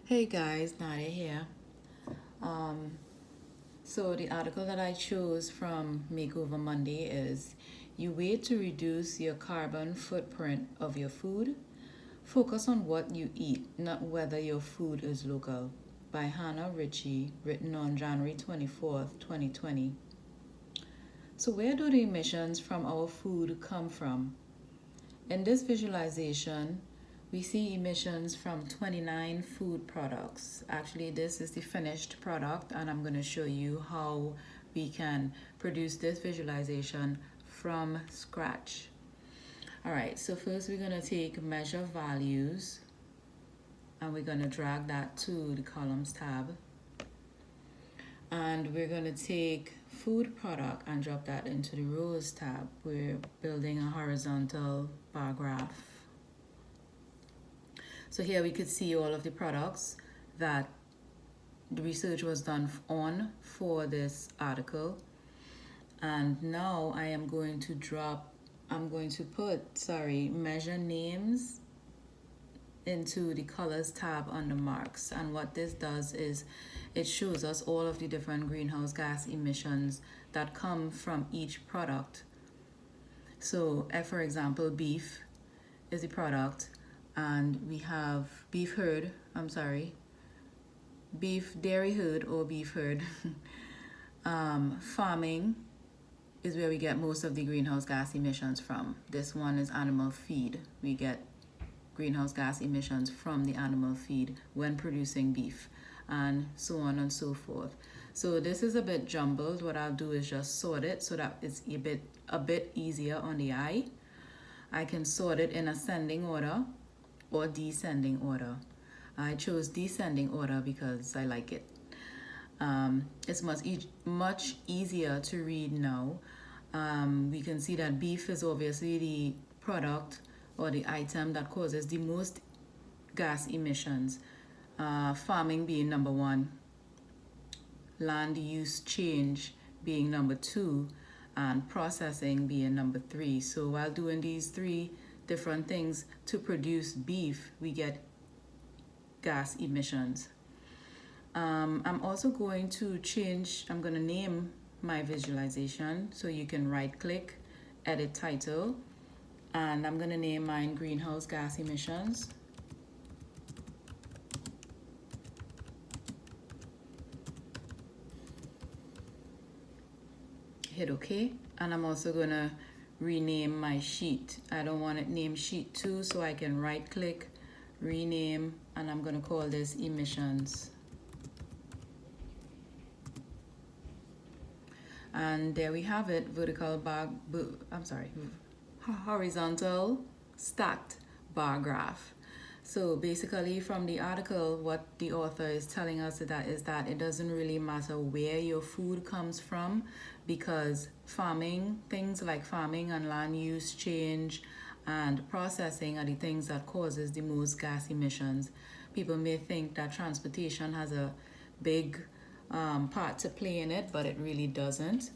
Hey guys, Nadia here. Um, so the article that I chose from Makeover Monday is You Wait to Reduce Your Carbon Footprint of Your Food. Focus on what you eat, not whether your food is local. By Hannah Ritchie, written on January 24th, 2020. So where do the emissions from our food come from? In this visualization, we see emissions from 29 food products. Actually, this is the finished product, and I'm going to show you how we can produce this visualization from scratch. All right, so first we're going to take measure values, and we're going to drag that to the columns tab. And we're going to take food product and drop that into the rows tab. We're building a horizontal bar graph. So here we could see all of the products that the research was done on for this article. And now I am going to put measure names into the colors tab under marks. And what this does is it shows us all of the different greenhouse gas emissions that come from each product. So for example, beef is the product, and we have beef dairy herd or beef herd. Farming is where we get most of the greenhouse gas emissions from. This one is animal feed. We get greenhouse gas emissions from the animal feed when producing beef, and so on and so forth. So this is a bit jumbled. What I'll do is just sort it so that it's a bit easier on the eye. I can sort it in ascending order or descending order. I chose descending order because I like it. It's much easier to read now. We can see that beef is obviously the product or the item that causes the most gas emissions. Farming being number one, land use change being number two, and processing being number three. So while doing these three different things to produce beef, we get gas emissions. I'm also going to I'm going to name my visualization, so you can right click, edit title, and I'm going to name mine greenhouse gas emissions. Hit OK, and I'm also going to rename my sheet. I don't want it named sheet 2, so I can right click, rename, and I'm going to call this emissions. And there we have it, horizontal stacked bar graph. So basically from the article, what the author is telling us is that it doesn't really matter where your food comes from, because things like farming and land use change and processing are the things that causes the most gas emissions. People may think that transportation has a big part to play in it, but it really doesn't.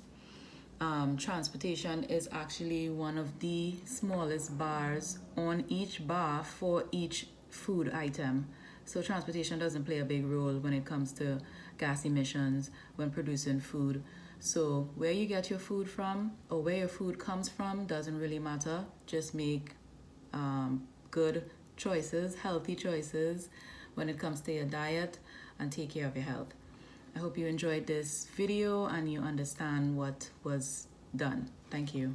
Transportation is actually one of the smallest bars on each bar for each food item. So transportation doesn't play a big role when it comes to gas emissions when producing food. So where you get your food from or where your food comes from doesn't really matter. Just make good choices, healthy choices when it comes to your diet, and take care of your health. I hope you enjoyed this video and you understand what was done. Thank you.